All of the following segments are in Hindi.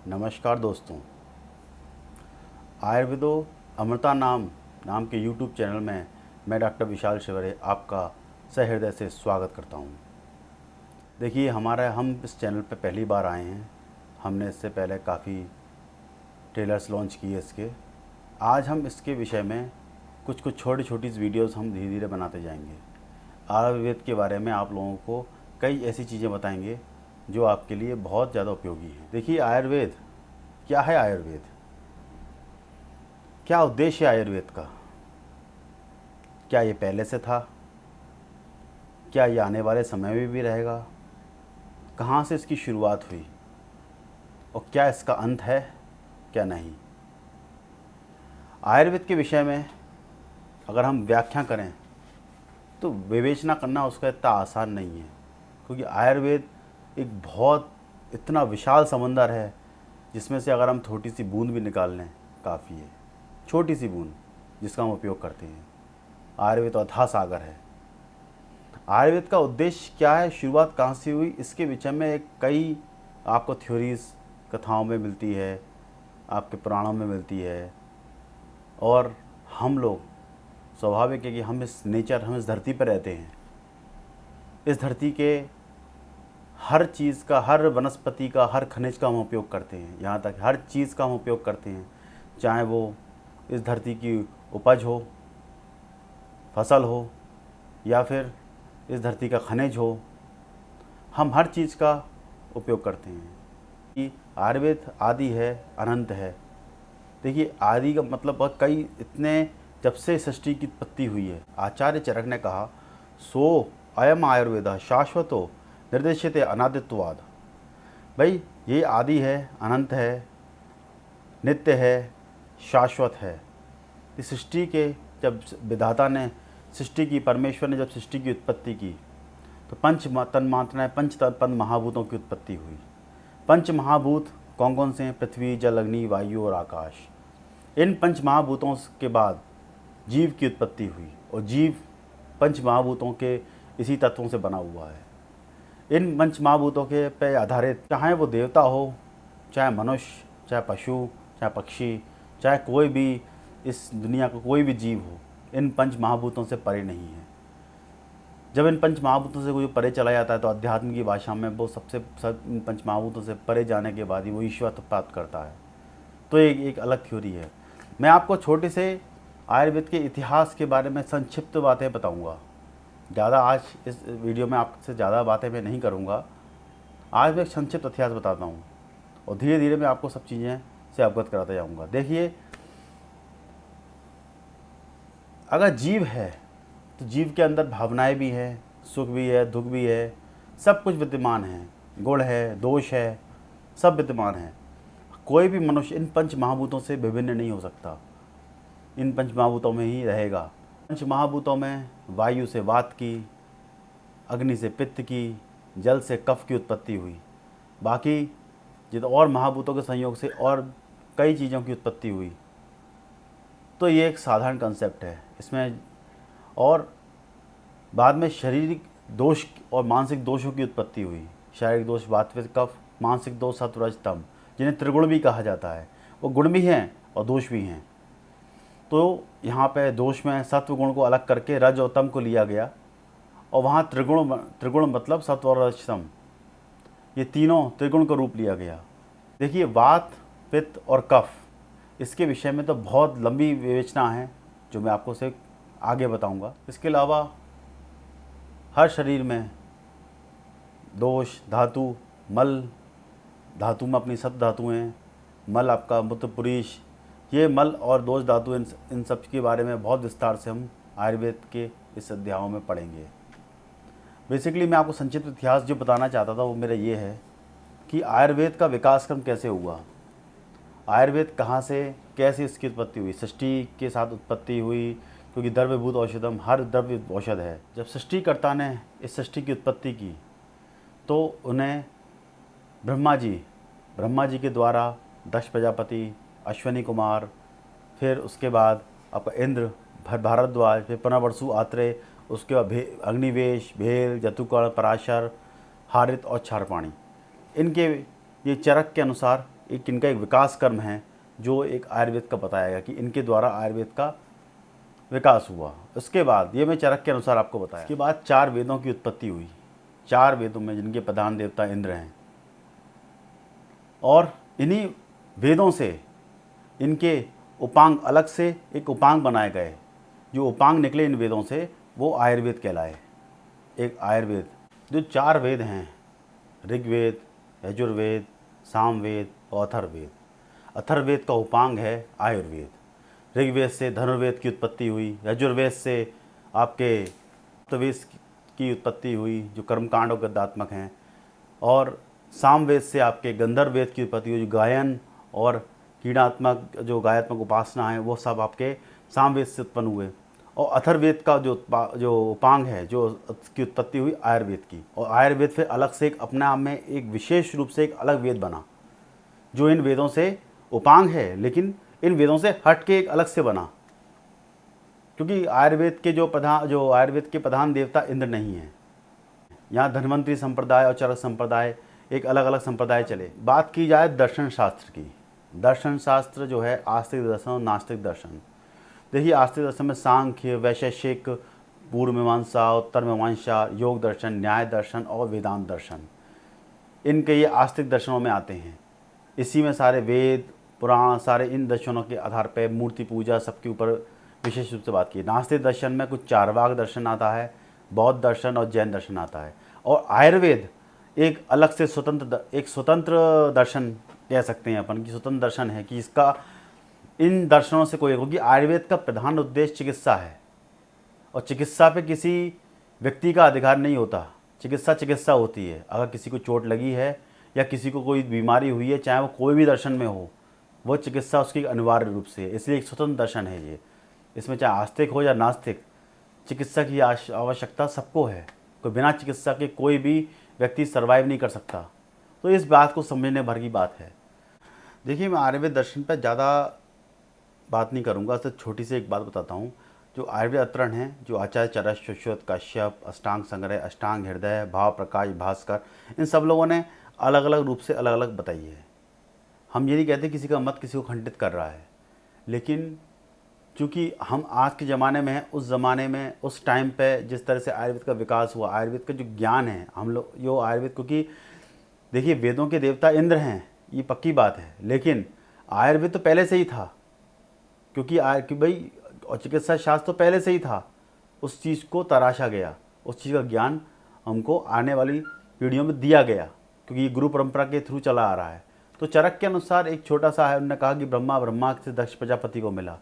नमस्कार दोस्तों, आयुर्वेदो अमृता नाम के यूट्यूब चैनल में मैं डॉक्टर विशाल शिवरे आपका सहृदय से स्वागत करता हूं। देखिए, हम इस चैनल पर पहली बार आए हैं। हमने इससे पहले काफ़ी ट्रेलर्स लॉन्च किए इसके। आज हम इसके विषय में कुछ छोटी छोटी वीडियोस हम धीरे धीरे बनाते जाएंगे। आयुर्वेद के बारे में आप लोगों को कई ऐसी चीज़ें बताएंगे जो आपके लिए बहुत ज़्यादा उपयोगी हैं। देखिए, आयुर्वेद क्या है? आयुर्वेद क्या उद्देश्य है आयुर्वेद का? क्या ये पहले से था? क्या ये आने वाले समय में भी रहेगा? कहाँ से इसकी शुरुआत हुई और क्या इसका अंत है, क्या नहीं? आयुर्वेद के विषय में अगर हम व्याख्या करें तो विवेचना करना उसका इतना आसान नहीं है, क्योंकि आयुर्वेद एक बहुत इतना विशाल समंदर है जिसमें से अगर हम छोटी सी बूंद भी निकाल लें काफ़ी है। छोटी सी बूंद जिसका हम उपयोग करते हैं। आयुर्वेद तो अथाह सागर है। आयुर्वेद का उद्देश्य क्या है, शुरुआत कहाँ से हुई, इसके विषय में कई आपको थ्योरीज कथाओं में मिलती है, आपके पुराणों में मिलती है। और हम लोग स्वाभाविक है कि हम इस धरती पर रहते हैं। इस धरती के हर चीज़ का, हर वनस्पति का, हर खनिज का हम उपयोग करते हैं। यहाँ तक हर चीज़ का हम उपयोग करते हैं, चाहे वो इस धरती की उपज हो, फसल हो, या फिर इस धरती का खनिज हो। हम हर चीज़ का उपयोग करते हैं। कि आयुर्वेद आदि है, अनंत है। देखिए, आदि का मतलब कई इतने जब से सृष्टि की उत्पत्ति हुई है। आचार्य चरक ने कहा, सो अयम आयुर्वेद शाश्वतो निर्देशित अनादित्ववाद। भाई, ये आदि है, अनंत है, नित्य है, शाश्वत है। इस सृष्टि के जब विधाता ने सृष्टि की, परमेश्वर ने जब सृष्टि की उत्पत्ति की तो पंच तन्मात्राएँ, पंच महाभूतों की उत्पत्ति हुई। पंच महाभूत कौन कौन से हैं? पृथ्वी, जल, अग्नि, वायु और आकाश। इन पंच महाभूतों के बाद जीव की उत्पत्ति हुई, और जीव पंच महाभूतों के इसी तत्वों से बना हुआ है। इन पंच महाभूतों के पे आधारित, चाहे वो देवता हो, चाहे मनुष्य, चाहे पशु, चाहे पक्षी, चाहे कोई भी इस दुनिया का कोई भी जीव हो, इन पंच महाभूतों से परे नहीं है। जब इन पंच महाभूतों से कोई परे चला जाता है तो अध्यात्म की भाषा में वो इन पंच महाभूतों से परे जाने के बाद ही वो ईश्वर प्राप्त करता है। तो एक अलग थ्योरी है। मैं आपको छोटे से आयुर्वेद के इतिहास के बारे में संक्षिप्त बातें बताऊंगा। ज़्यादा आज इस वीडियो में आपसे ज़्यादा बातें मैं नहीं करूंगा। आज मैं एक संक्षिप्त इतिहास बताता हूं, और धीरे धीरे मैं आपको सब चीज़ें से अवगत कराता जाऊंगा। देखिए, अगर जीव है तो जीव के अंदर भावनाएं भी हैं, सुख भी है, दुख भी है, सब कुछ विद्यमान है। गुण है, दोष है, सब विद्यमान है। कोई भी मनुष्य इन पंच महाभूतों से विभिन्न नहीं हो सकता, इन पंच महाभूतों में ही रहेगा। पंच महाभूतों में वायु से वात की, अग्नि से पित्त की, जल से कफ की उत्पत्ति हुई। बाकी जितने और महाभूतों के संयोग से और कई चीज़ों की उत्पत्ति हुई। तो ये एक साधारण कंसेप्ट है इसमें। और बाद में शारीरिक दोष और मानसिक दोषों की उत्पत्ति हुई। शारीरिक दोष वात, पित्त, कफ, मानसिक दोष सत्व, रज, तम, जिन्हें त्रिगुण भी कहा जाता है। वो गुण भी हैं और दोष भी हैं। तो यहाँ पे दोष में सत्व गुण को अलग करके रज और तम को लिया गया, और वहाँ त्रिगुण मतलब सत्व और रज, तम, ये तीनों त्रिगुण का रूप लिया गया। देखिए, वात, पित्त और कफ, इसके विषय में तो बहुत लंबी विवेचना है जो मैं आपको से आगे बताऊंगा। इसके अलावा हर शरीर में दोष, धातु, मल, धातु में अपनी सप्त धातुएँ हैं, मल आपका मूत्र पुरीश, ये मल और दोष धातु, इन सब के बारे में बहुत विस्तार से हम आयुर्वेद के इस अध्यायों में पढ़ेंगे। बेसिकली मैं आपको संक्षिप्त इतिहास जो बताना चाहता था वो मेरा ये है कि आयुर्वेद का विकास क्रम कैसे हुआ, आयुर्वेद कहाँ से कैसे इसकी उत्पत्ति हुई। सृष्टि के साथ उत्पत्ति हुई, क्योंकि द्रव्यभूत औषधम, हर द्रव्य औषध है। जब सृष्टिकर्ता ने इस सृष्टि की उत्पत्ति की तो उन्हें ब्रह्मा जी के द्वारा दक्ष प्रजापति, अश्वनी कुमार, फिर उसके बाद आपका इंद्र, भारद्वाज, फिर पुनर्वसु, आत्रेय, उसके बाद अग्निवेश, भेल, जतुकर्ण, पराशर, हारित और क्षारपाणी, इनके ये चरक के अनुसार एक इनका एक विकास कर्म है जो एक आयुर्वेद का बताया गया कि इनके द्वारा आयुर्वेद का विकास हुआ। उसके बाद ये मैं चरक के अनुसार आपको बताया। इसके बाद 4 वेदों की उत्पत्ति हुई। 4 वेदों में जिनके प्रधान देवता इंद्र हैं, और इन्हीं वेदों से इनके उपांग अलग से एक उपांग बनाए गए। जो उपांग निकले इन वेदों से वो आयुर्वेद कहलाए। एक आयुर्वेद जो 4 वेद हैं, ऋग्वेद, यजुर्वेद, सामवेद और अथर्ववेद। अथर्ववेद का उपांग है आयुर्वेद। ऋग्वेद से धनुर्वेद की उत्पत्ति हुई, यजुर्वेद से आपके सप्तवेद की उत्पत्ति हुई जो कर्मकांड और गद्यात्मक हैं, और सामवेद से आपके गंधर्व वेद की उत्पत्ति हुई जो गायन और कीड़ात्मक जो गायात्मक उपासना है वो सब आपके सामवेद से उत्पन्न हुए। और अथर्ववेद का जो उपांग है जो की उत्पत्ति हुई आयुर्वेद की। और आयुर्वेद फिर अलग से एक अपने आप में एक विशेष रूप से एक अलग वेद बना जो इन वेदों से उपांग है, लेकिन इन वेदों से हट के एक अलग से बना, क्योंकि आयुर्वेद के जो आयुर्वेद के प्रधान देवता इंद्र नहीं है। यहाँ धन्वंतरी संप्रदाय और चरक संप्रदाय एक अलग अलग संप्रदाय चले। बात की जाए दर्शन शास्त्र की। दर्शन शास्त्र जो है आस्तिक दर्शन और नास्तिक दर्शन। देखिए, आस्तिक दर्शन में सांख्य, वैशेषिक, पूर्व मीमांसा, उत्तर मीमांसा, योग दर्शन, न्याय दर्शन और वेदांत दर्शन, इनके ये आस्तिक दर्शनों में आते हैं। इसी में सारे वेद पुराण सारे इन दर्शनों के आधार पर मूर्ति पूजा सबके ऊपर विशेष रूप से बात की। नास्तिक दर्शन में कुछ चारवाक दर्शन आता है, बौद्ध दर्शन और जैन दर्शन आता है। और आयुर्वेद एक अलग से स्वतंत्र दर्शन कह सकते हैं अपन, की स्वतंत्र दर्शन है कि इसका इन दर्शनों से कोई, क्योंकि आयुर्वेद का प्रधान उद्देश्य चिकित्सा है और चिकित्सा पे किसी व्यक्ति का अधिकार नहीं होता। चिकित्सा होती है। अगर किसी को चोट लगी है या किसी को कोई बीमारी हुई है, चाहे वो कोई भी दर्शन में हो, वो चिकित्सा उसकी अनिवार्य रूप से है। इसलिए एक स्वतंत्र दर्शन है ये। इसमें चाहे आस्तिक हो या नास्तिक, चिकित्सा की आवश्यकता सबको है। कोई बिना चिकित्सा के कोई भी व्यक्ति सर्वाइव नहीं कर सकता। तो इस बात को समझने भर की बात है। देखिए, मैं आयुर्वेद दर्शन पर ज़्यादा बात नहीं करूँगा, तो छोटी सी एक बात बताता हूँ। जो आयुर्वेद अवतरण है, जो आचार्य चरक, सुश्रुत, कश्यप, अष्टांग संग्रह, अष्टांग हृदय, भाव प्रकाश, भास्कर, इन सब लोगों ने अलग अलग रूप से अलग अलग बताई है। हम ये नहीं कहते किसी का मत किसी को खंडित कर रहा है, लेकिन चूँकि हम आज के ज़माने में हैं, उस ज़माने में उस टाइम पे जिस तरह से आयुर्वेद का विकास हुआ, आयुर्वेद का जो ज्ञान है हम लोग जो आयुर्वेद, क्योंकि देखिए वेदों के देवता इंद्र हैं, ये पक्की बात है, लेकिन आयुर्वेद तो पहले से ही था। क्योंकि भाई और चिकित्सा शास्त्र तो पहले से ही था। उस चीज़ को तराशा गया, उस चीज़ का ज्ञान हमको आने वाली पीढ़ियों में दिया गया, क्योंकि ये गुरु परंपरा के थ्रू चला आ रहा है। तो चरक के अनुसार एक छोटा सा है, उन्होंने कहा कि ब्रह्मा से दक्ष प्रजापति को मिला,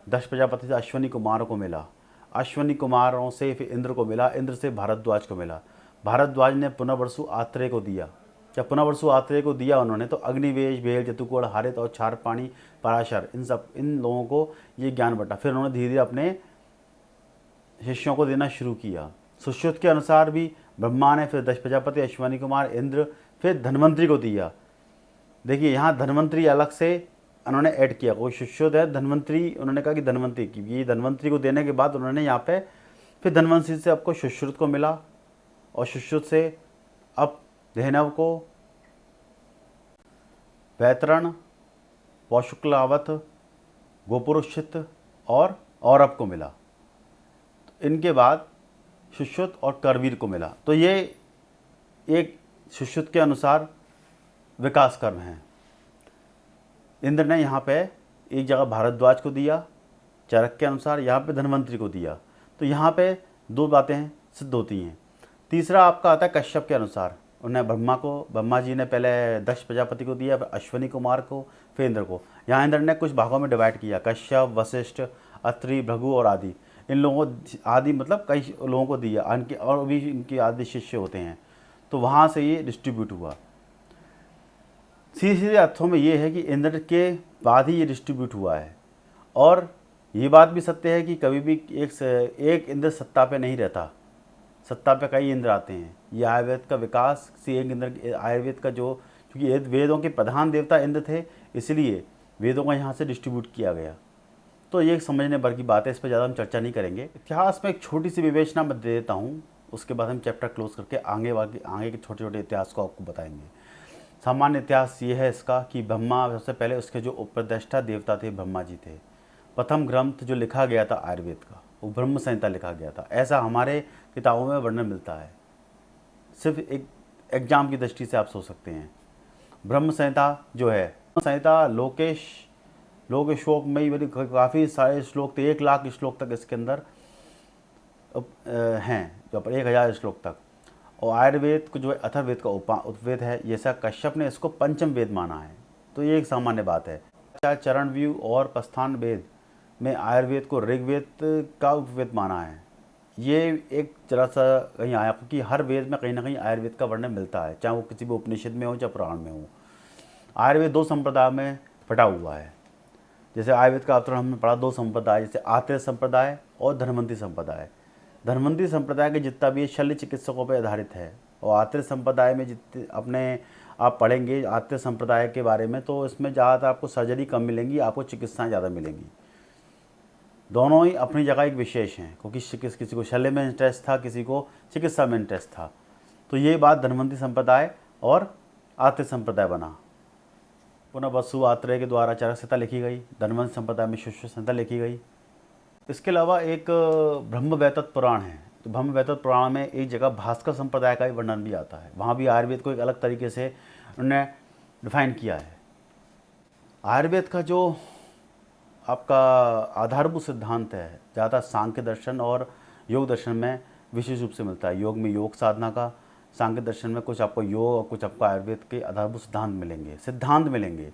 दक्ष प्रजापति से अश्वनी कुमारों को मिला, अश्वनी कुमारों से फिर इंद्र को मिला, इंद्र से भारद्वाज को मिला, भारद्वाज ने पुनर्वसु आत्रेय को दिया। जब पुनर्वसु आत्रेय को दिया उन्होंने, तो अग्निवेश, भेल, जतुकोड़, हारित और क्षारपाणी, पराशर, इन लोगों को ये ज्ञान बटा। फिर उन्होंने धीरे धीरे अपने शिष्यों को देना शुरू किया। सुश्रुत के अनुसार भी ब्रह्मा ने, फिर दक्ष प्रजापति, अश्वनी कुमार, इंद्र, फिर धन्वंतरी को दिया। देखिए, यहाँ धन्वंतरी अलग से उन्होंने ऐड किया। कोई सुश्रुत है, धन्वंतरी, उन्होंने कहा कि धन्वंतरी की, ये धन्वंतरी को देने के बाद उन्होंने यहाँ पे फिर धन्वंतरी से आपको सुश्रुत को मिला, और सुश्रुत से अब धेनव को, वैतरण, पौशुक्लावत, गोपुरुषित और औरव को मिला। तो इनके बाद सुश्रुत और करवीर को मिला। तो ये एक सुश्रुत के अनुसार विकास कर्म है। इंद्र ने यहाँ पे एक जगह भारद्वाज को दिया, चरक के अनुसार यहाँ पे धन्वंतरी को दिया। तो यहाँ पे 2 बातें सिद्ध होती हैं। तीसरा आपका आता है कश्यप के अनुसार, उन्हें ब्रह्मा जी ने पहले दक्ष प्रजापति को दिया, फिर अश्वनी कुमार को, फिर इंद्र को। यहाँ इंद्र ने कुछ भागों में डिवाइड किया, कश्यप, वशिष्ठ, अत्रि, भृगु और आदि। इन लोगों आदि मतलब कई लोगों को दिया, और भी इनके आदि शिष्य होते हैं। तो वहाँ से ये डिस्ट्रीब्यूट हुआ। सीधे सीधे अर्थों में ये है कि इंद्र के बाद ही ये डिस्ट्रीब्यूट हुआ है। और ये बात भी सत्य है कि कभी भी एक इंद्र सत्ता पे नहीं रहता, सत्ता पे कई इंद्र आते हैं। ये आयुर्वेद का विकास किसी एक इंद्र, आयुर्वेद का जो, क्योंकि वेदों के प्रधान देवता इंद्र थे, इसलिए वेदों का यहाँ से डिस्ट्रीब्यूट किया गया। तो ये समझने भर की बात है, इस पर ज़्यादा हम चर्चा नहीं करेंगे। इतिहास में एक छोटी सी विवेचना मैं दे देता हूँ, उसके बाद हम चैप्टर क्लोज करके आगे के छोटे छोटे इतिहास को आपको बताएंगे। सामान्य इतिहास ये है इसका कि ब्रह्मा, सबसे पहले उसके जो उपदेष्टा देवता थे ब्रह्मा जी थे। प्रथम ग्रंथ जो लिखा गया था आयुर्वेद का, वो ब्रह्म संहिता लिखा गया था, ऐसा हमारे किताबों में वर्णन मिलता है। सिर्फ एक एग्जाम की दृष्टि से आप सोच सकते हैं। ब्रह्म संहिता जो है, संहिता लोक श्लोक में ही काफ़ी सारे श्लोक थे, 1,00,000 श्लोक तक इसके अंदर हैं, जो पर 1,000 श्लोक तक। और आयुर्वेद को जो है अथर्ववेद का उपवेद है, जैसा कश्यप ने इसको पंचम वेद माना है। तो ये एक सामान्य बात है। चरण व्यू और प्रस्थान वेद में आयुर्वेद को ऋग्वेद का उपवेद माना है। ये एक जरा सा कहीं आया, क्योंकि हर वेद में कहीं ना कहीं आयुर्वेद का वर्णन मिलता है, चाहे वो किसी भी उपनिषद में हो चाहे पुराण में हो। आयुर्वेद 2 संप्रदाय में बटा हुआ है। जैसे आयुर्वेद का अवतरण हमने पढ़ा 2 संप्रदाय, जैसे आत्रेय संप्रदाय और धन्वंतरी संप्रदाय। धन्वंतरी संप्रदाय के जितना भी शल्य चिकित्सकों पर आधारित है, और आत्रेय संप्रदाय में जितने अपने आप पढ़ेंगे आत्रेय संप्रदाय के बारे में, तो इसमें ज़्यादातर आपको सर्जरी कम मिलेंगी, आपको चिकित्साएँ ज़्यादा मिलेंगी। दोनों ही अपनी जगह एक विशेष हैं, क्योंकि किसी को शल्य में इंटरेस्ट था, किसी को चिकित्सा में इंटरेस्ट था। तो ये बात धन्वंतरी संप्रदाय और आत्रेय संप्रदाय बना। पुनः वसु आत्रेय के द्वारा चरक संहिता लिखी गई, धन्वंतरी संप्रदाय में शुश्रुत संहिता लिखी गई। इसके अलावा एक ब्रह्मवैवर्त पुराण है। तो ब्रह्मवैवर्त पुराण में एक जगह भास्कर संप्रदाय का भी वर्णन भी आता है। वहाँ भी आयुर्वेद को एक अलग तरीके से उन्होंने डिफाइन किया है। आयुर्वेद का जो आपका आधारभूत सिद्धांत है, ज़्यादा सांख्य दर्शन और योग दर्शन में विशेष रूप से मिलता है। योग में योग साधना का, सांख्य दर्शन में कुछ आपको योग और कुछ आपको आयुर्वेद के आधारभूत सिद्धांत मिलेंगे।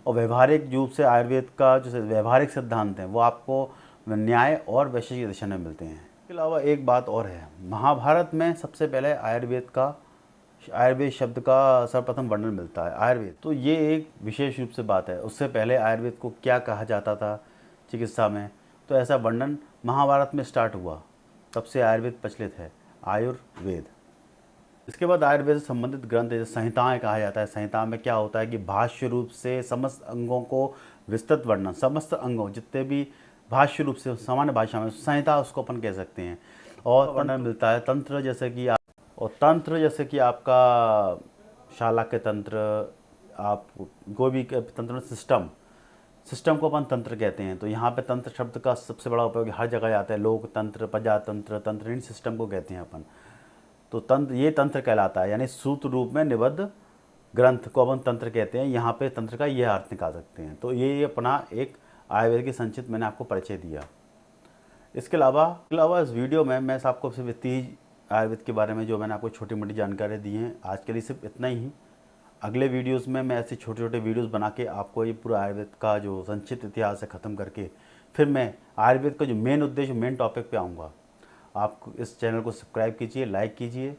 और व्यवहारिक रूप से आयुर्वेद का जो व्यवहारिक सिद्धांत हैं वो आपको न्याय और वैशेषिक दर्शन में मिलते हैं। इसके अलावा एक बात और है, महाभारत में सबसे पहले आयुर्वेद शब्द का सर्वप्रथम वर्णन मिलता है। आयुर्वेद, तो ये एक विशेष रूप से बात है। उससे पहले आयुर्वेद को क्या कहा जाता था चिकित्सा में, तो ऐसा वर्णन महाभारत में स्टार्ट हुआ, तब से आयुर्वेद प्रचलित है, आयुर्वेद। इसके बाद आयुर्वेद से संबंधित ग्रंथ जैसे संहिताएँ कहा जाता है। संहिता में क्या होता है कि भाष्य रूप से समस्त अंगों को विस्तृत वर्णन, समस्त अंगों जितने भी भाष्य रूप से सामान्य भाषा में संहिता उसको अपन कह सकते हैं। और वर्णन मिलता है तंत्र, जैसे कि आपका शालाक्य तंत्र, आप कोई भी तंत्र सिस्टम को अपन तंत्र कहते हैं। तो यहाँ पे तंत्र शब्द का सबसे बड़ा उपयोग हर जगह आता है। लोक तंत्र, प्रजातंत्र, तंत्र, इन सिस्टम को कहते हैं अपन। तो ये तंत्र कहलाता है, यानी सूत्र रूप में निबद्ध ग्रंथ को अपन तंत्र कहते हैं। यहाँ पे तंत्र का ये अर्थ निकाल सकते हैं। तो ये अपना एक आयुर्वेद की संक्षिप्त मैंने आपको परिचय दिया। इसके अलावा इस वीडियो में मैं आपको सिर्फ इतनी आयुर्वेद के बारे में जो मैंने आपको छोटी मोटी जानकारी दी है, आज के लिए सिर्फ इतना ही। अगले वीडियोस में मैं ऐसे छोटे छोटे वीडियोस बना के आपको ये पूरा आयुर्वेद का जो संक्षिप्त इतिहास है ख़त्म करके, फिर मैं आयुर्वेद का जो मेन उद्देश्य, मेन टॉपिक पे आऊँगा। आप इस चैनल को सब्सक्राइब कीजिए, लाइक कीजिए।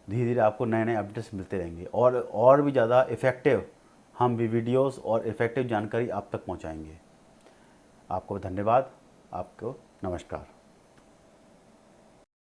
धीरे धीरे आपको नए नए अपडेट्स मिलते रहेंगे और भी ज़्यादा इफ़ेक्टिव हम भी वीडियोस और इफ़ेक्टिव जानकारी आप तक पहुँचाएँगे। आपको धन्यवाद, आपको नमस्कार।